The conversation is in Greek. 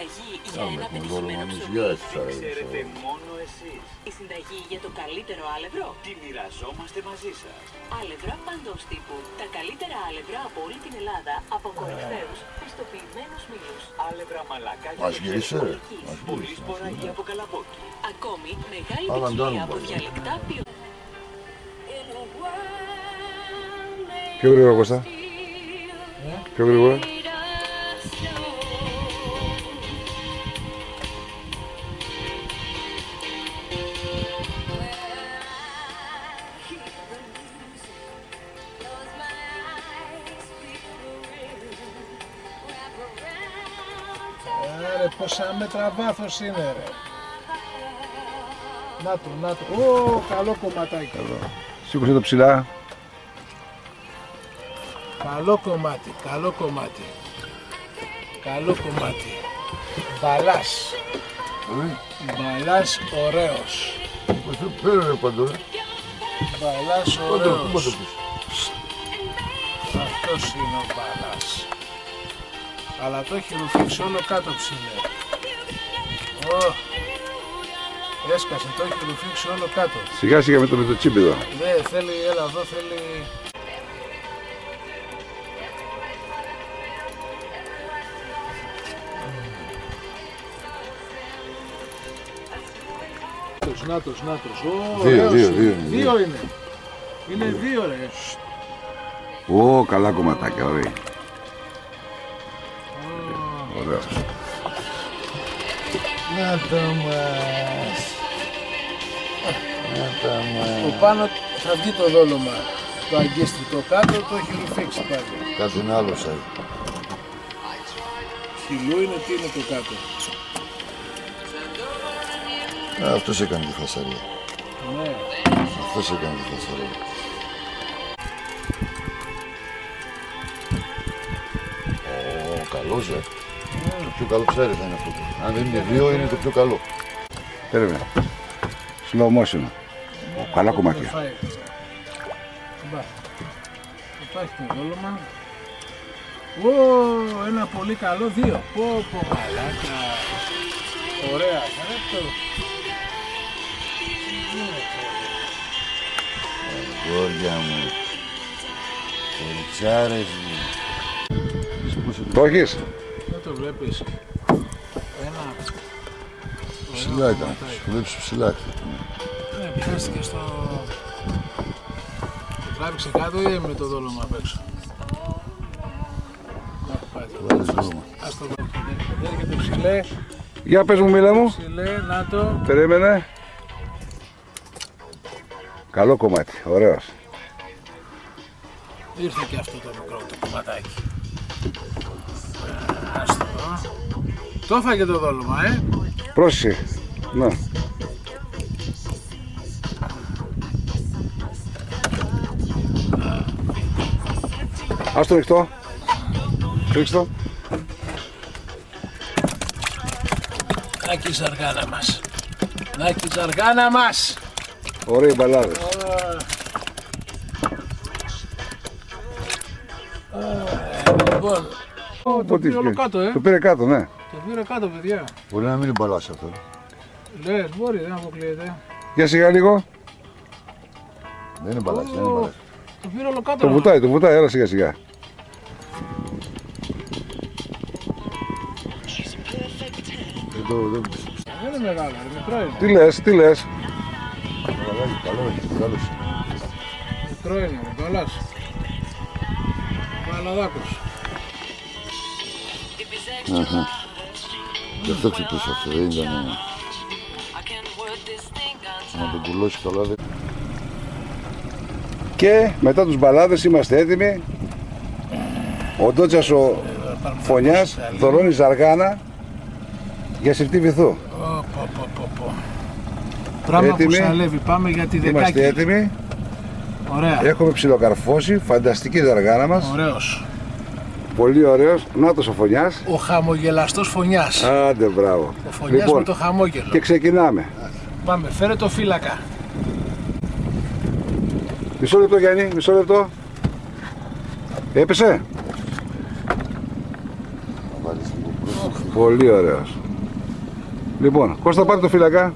συνταγή για ένα πετυχημένο ψωμί την ξέρετε μόνο εσείς. Η συνταγή για το καλύτερο άλευρο τη μοιραζόμαστε μαζί σας. Άλευρα παντός τύπου. Τα καλύτερα άλευρα από όλη την Ελλάδα από κορυφαίους πιστοποιημένους μήλους. Άλευρα μαλακάκια και πολύ σποράγια από καλαμπόκι. Ακόμη μεγάλη ποικιλία από διαλεκτά ποιοτικά. Πιο γρήγορα, Κώστα. Πιο γρήγορα. Ρε, πόσα μέτρα βάθος είναι, ρε. Να το, να το. Ω, καλό κομματάκι. Σήκωσε το ψηλά. Καλό κομμάτι, καλό κομμάτι. Καλό κομμάτι. Μπαλάς. Μπαλάς ωραίος. Πέρα παντού, ρε. Μπαλάς ωραίος. Αυτός είναι ο μπαλάς. Αλλά το έχει ρουφήξει όλο κάτω ψηλέ. Έσκασε, το έχει ρουφήξει όλο κάτω. Σιγά σιγά με το τσίπιδο. Ναι, θέλει, έλα εδώ, θέλει... Νάτος. Δύο είναι. Είναι δύο, ρε. Ω, καλά κομματάκια, ωραία. Ωραίο. Να το μας. Το πάνω θα βγει το δόλωμα. Το αγκίστρι, το κάτω το έχει ρουφήξει πάλι. Κάτι είναι άλλο σαν. Χιλού είναι, τι είναι το κάτω. Αυτός έκανε τη φασαρία. Ναι. Αυτός έκανε τη φασαρία. Καλός, Το πιο καλό ψάρι θα είναι αυτό. Αν δεν είναι δύο, είναι το πιο καλό. Περίμενε. Slow motion. Καλά κομμάτια. Υπάρχει το δόλωμα. Ένα πολύ καλό, δύο. Πω, μαλάκα. Ωραία. Γόρια μου. Κοριτσάρες μου. Το έχεις? Δεν το βλέπεις. Ένα... Ψηλά ήταν. Σου βλέπεις ψηλά. Ναι, πιάστηκε στο... Το τράβηξε κάτω ή με το δόλωμα απ' έξω. Βάλεις δόλωμα. Ας το δω. Έρχεται ψηλέ. Για πες μου, μίλα μου. Ψηλέ, να το. Περίμενε. Καλό κομμάτι, ωραίος. Ήρθε και αυτό το μικρό το κομματάκι. Ας το δω. Το έφαγε το δόλωμα, Πρόσεχε. Να. Ας το ριχτώ. Ρίξτε το. Νάκη η ζαργάνα μας. Νάκη η ζαργάνα μας. Ωραίοι μπαλάδες. Λοιπόν, το πήρε όλο κάτω, Το πήρε κάτω, ναι. Το πήρε κάτω, παιδιά. Μπορεί να μην είναι μπαλάς αυτό. Λες, μπορεί, δεν αποκλείεται. Για σιγά λίγο. Δεν είναι μπαλάς, δεν είναι μπαλάς. Το πήρε όλο κάτω. Το βουτάει, έλα σιγά σιγά. Δεν είναι μεγάλο, μικρό είναι. Τι λες. Μικρό είναι, μπαλάς. Μπαλαδάκος. Γι' αυτό ξυπούσε αυτό, δεν ήταν... Να τον πουλώσει καλά δεν... Και μετά τους μπαλάδες είμαστε έτοιμοι. Ο Ντότσας ο Φωνιάς δωρώνει ζαργάνα για συρτή βυθού. Πράγμα που σαλεύει, πάμε για τη δεκάκη. Είμαστε έτοιμοι. Ωραία. Έχουμε ψιλοκαρφώσει, φανταστική ζαργάνα μας. Ωραίος. Πολύ ωραίος. Νάτος ο Φωνιάς. Ο χαμογελαστός Φωνιάς. Άντε, μπράβο. Ο Φωνιάς με το χαμόγελο. Και ξεκινάμε. Πάμε, φέρε το φύλακα. Μισό λεπτό, Γιάννη, μισό λεπτό. Έπεσε. Πολύ ωραίος. Λοιπόν, Κώστα, πάρε το φύλακα.